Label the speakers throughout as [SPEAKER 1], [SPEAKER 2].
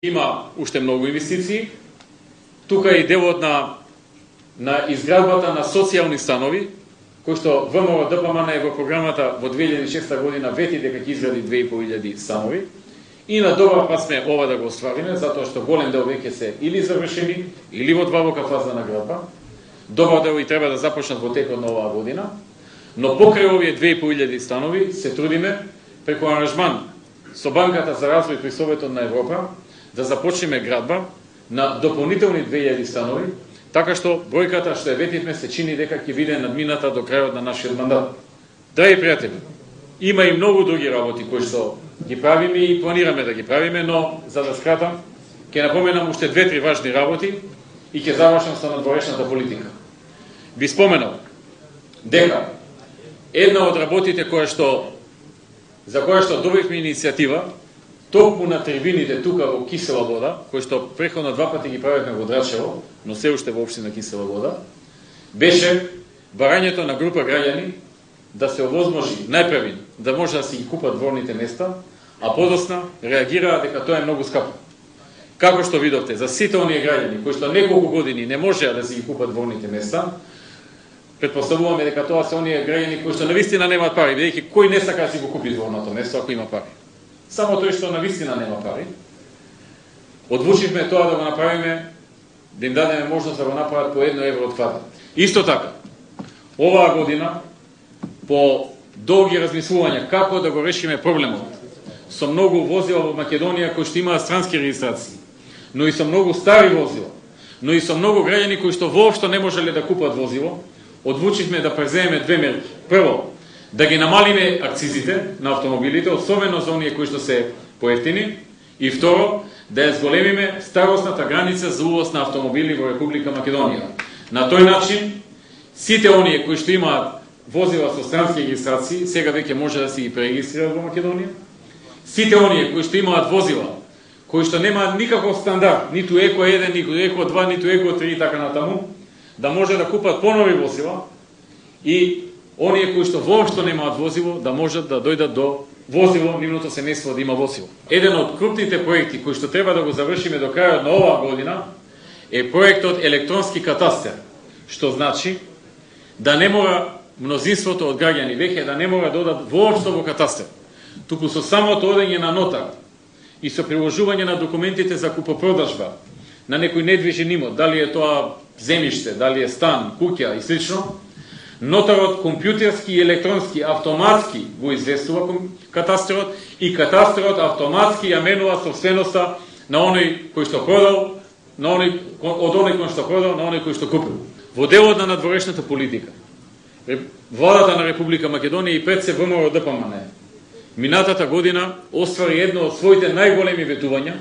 [SPEAKER 1] Има уште многу инвестиции. Тука е и делот на изградбата на социјални станови, кои што ВМРО ДПМН е во програмата во 2006 година вети дека ќе изгради 2500 станови. И на добар пат сме ова да го оствариме, затоа што голем дел веќе се или завршени, или во длабока фаза на градба. Добар дел и треба да започнат во текот на оваа година. Но покрај овие 2500 станови се трудиме преку аранжман со Банката за развој при Советот на Европа да започнеме градба на дополнителни 2000 станови, така што бројката што ја ветивме се чини дека ќе биде надмината до крајот на нашиот мандат. Драги пријатели, има и многу други работи кои што ги правиме и планираме да ги правиме, но за да скратам, ќе напоменам уште 2-3 важни работи и ќе завршам со надворешната политика. Би споменал дека една од работите за која што добивме иницијатива, токму на трибините тука во Кисела вода, кои што преходно 2 пати ги правевме во Драчево, но се уште во општина Кисела вода, беше барањето на група граѓани да се овозможи најпрвин да може да си ги купат дворните места, а подосна реагираа дека тоа е многу скапо. Како што видовте, за сите оние граѓани кои што неколку години не можеа да си ги купат дворните места, претпоставуваме дека тоа се оние граѓани кои што навистина немаат пари, бидејќи кој не сака да си го купи дворното место ако има пари. Само тој што навистина нема пари. Одлучивме тоа да го направиме, да им дадеме можност да го направат по 1 евро од квадрат. Исто така, оваа година, по долги размислувања како да го решиме проблемот со многу возила во Македонија кои што имаат странски регистрации, но и со многу стари возила, но и со многу граѓани кои што воопшто не можеле да купат возило, одлучивме да преземеме 2 мерки. Прво, да ги намалиме акцизите на автомобилите, особено за оние кои што се поевтини, и второ, да ја зголемиме старосната граница за увоз на автомобили во Република Македонија. На тој начин, сите оние кои што имаат возила со странски регистрации, сега веќе може да се ги пререгистрираат во Македонија. Сите оние кои што имаат возила, кои што немаат никаков стандард, ниту Еко 1, ниту Еко 2, ниту Еко 3 и така натаму, да може да купат понови возила, и оние кои што воопшто немаат возило, да можат да дојдат до возило, нивното семејство да има возило. Еден од крупните проекти кои што треба да го завршиме до крајот на оваа година е проектот електронски катастер, што значи да не мора мнозинството од граѓани веќе да не мора да одат воопшто во катастер, туку со самото одење на нотар и со приложување на документите за купопродажба на некој недвижен имот, дали е тоа земјиште, дали е стан, куќа и слично, нотарот компјутерски и електронски автоматски го известува катастерот и катастерот автоматски ја менува собственоста на оној кој што продал, од оној кој што продал на оној кој што купил. Во делот на надворешната политика, владата на Република Македонија и пред се ВМРО ДПМН минатата година оствари едно од своите најголеми ветувања,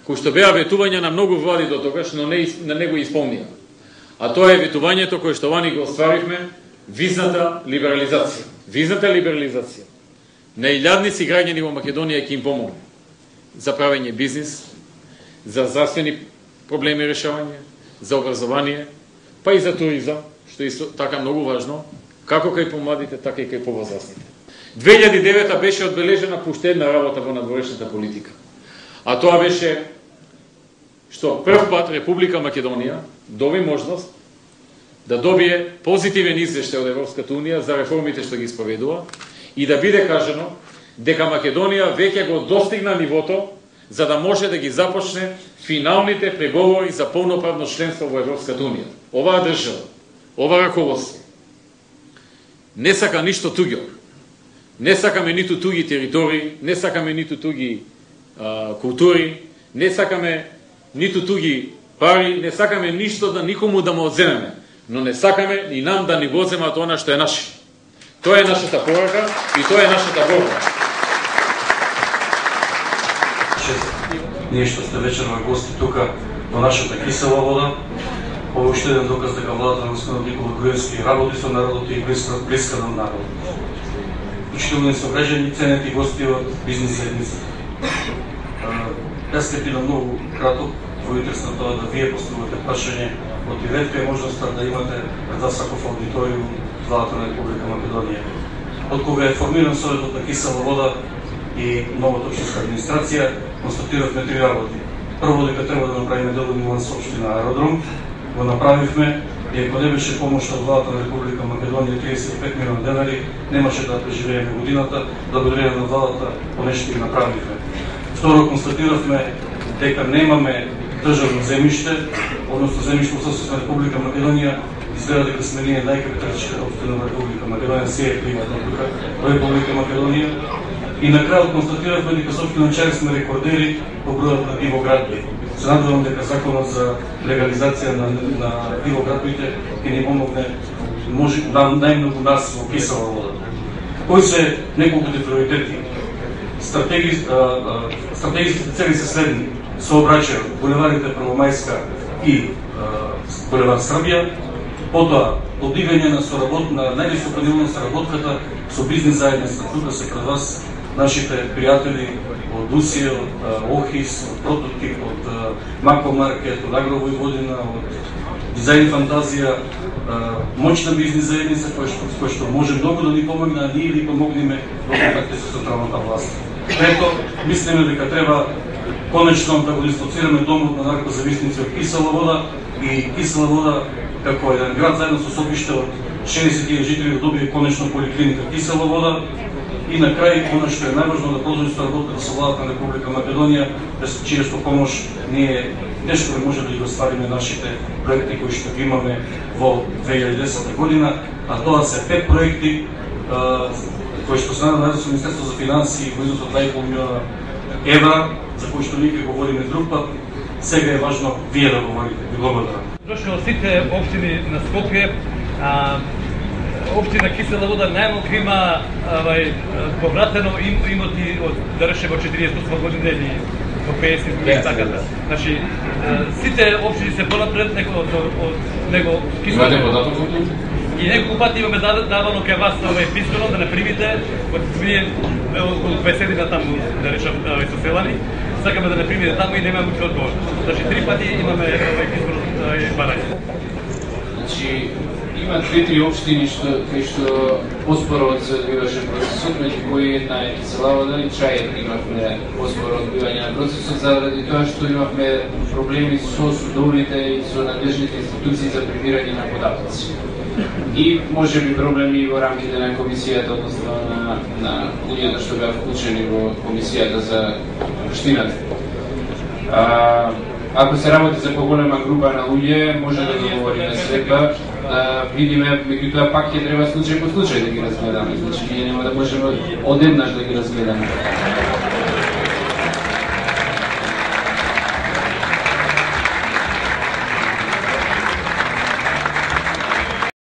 [SPEAKER 1] кои што беа ветувања на многу влади до тогаш, но не го исполнија. А тоа е ветувањето кое што вани го остваривме, визната либерализација. Визната либерализација на илјадници граѓани во Македонија ќе им помогне за правење бизнис, за здравствени проблеми решавање, за образование, па и за туризам, што е така многу важно, како кај помладите, така и кај повозрасните. 2009 беше одбележена уште една работа во надворешната политика. А тоа беше што прв пат Република Македонија доби можност да добие позитивен извештај од Европската Унија за реформите што ги спроведува и да биде кажано дека Македонија веќе го достигна нивото за да може да ги започне финалните преговори за полноправно членство во Европската Унија. Оваа држава, ова раководство не сака ништо туѓо. Не сакаме ниту туги територии, не сакаме ниту туги култури, не сакаме ниту туги пари, не сакаме ништо да никому да му одземеме, но не сакаме и нам да ни го земат она што е наше. Тоа е нашата порака и тоа е нашата борба.
[SPEAKER 2] Ние што сте вечерна гости тука во нашата Кисела вода, ова уште еден доказ дека владата на господин Никола Груевски работи со народот и блиска на народот. Почитувани сограѓани, ценети гости од бизнис заедницата. Јас ќе бидам многу краток во интерес на тоа да вие поставувате прашање од ветка и можноста да имате пред вас саков аудиториум владата на Република Македонија. Од кога е формиран Советот на Кисела вода и новата општинска администрација, констатиравме 3 работи. Прво дека треба да направиме дело ниво со општина Аеродром, го направивме и ако не беше помош од владата на Република Македонија 35 милиона денари, немаше да преживееме годината, благодарение на владата понешто ги направивме. Второ, констатиравме дека немаме државно земјиште, односно земјиште во собственост на Република Македонија, изгледа дека сме ние најкапиталистичката општина на Република Македонија, се е приватно тука во Република Македонија. И на крајот констатиравме дека со општиничари сме рекордери по бројот на дивоградби. Се надевам дека законот за легализација на дивоградбите ќе ни помогне, може најмногу нас во кисела вода. Кои се неколкуте приоритети? Стратегиските цели се следни: сообраќај булеварите Првомајска и булевар Србија, потоа подигање на највисоко ниво на соработката со бизнис заедница. Тука се пред вас нашите пријатели од Русија, од Охис, од Прототип, од Мако Маркет, од Агровојводина, од Дизајн Фантазија, моćна бизнис заедница која што може многу да ни помогне, а ние ни помогнеме во контакти со централната власт. Трето, мислиме дека треба конечно да го дислоцираме домот на наркозависници од кисела вода и кисела вода како еден град заедно со Сопиште од 60.000 жители да добие конечно поликлиника кисела вода. И на крај, оно што е најважно, да продолжи соработката со владата на Република Македонија, без чија што помош ние нешто може да ги оствариме нашите проекти кои што ги имаме во 2010 година, а тоа се 5 проекти кои што се најдат со Министерство за финансии во изnos од 2,5 милиона евра, за кои што ние ќе говориме друг пат. Сега е важно вие да говорите. Ви благодарам.
[SPEAKER 3] Дошли сите општини на Скопје. Општина Кисела вода најмалку има повратено имоти од, да речеме, 48 години или во 50 години таката. Значи, сите општини се понапред од него Кисела.
[SPEAKER 1] Имате податок?
[SPEAKER 3] И неколку пати имаме давано кај вас писмено да не примите, вие околу 20 година таму, да речем, соселани, сакаме да не примите таму и немаме никаков одговор. Значи, 3 пати имаме писмено барање.
[SPEAKER 4] Значи, има 2-3 општини кај што поспоро се одвиваше процесот, меѓу кои една е Кисела вода и Чаир имавме поспоро одвивање на процесот заради тоа што имавме проблеми со судовите и со надлежните институции за прибирање на податоци. И може би проблеми во рамките на комисијата, односно на луѓето што беа вклучени во комисијата за општината. Ако се работи за поголема група на луѓе, може да ги говориме сега, да видиме, меѓутоа пак ќе треба случај по случај да ги разгледаме, значи ние нема да можеме одеднаш да ги разгледаме.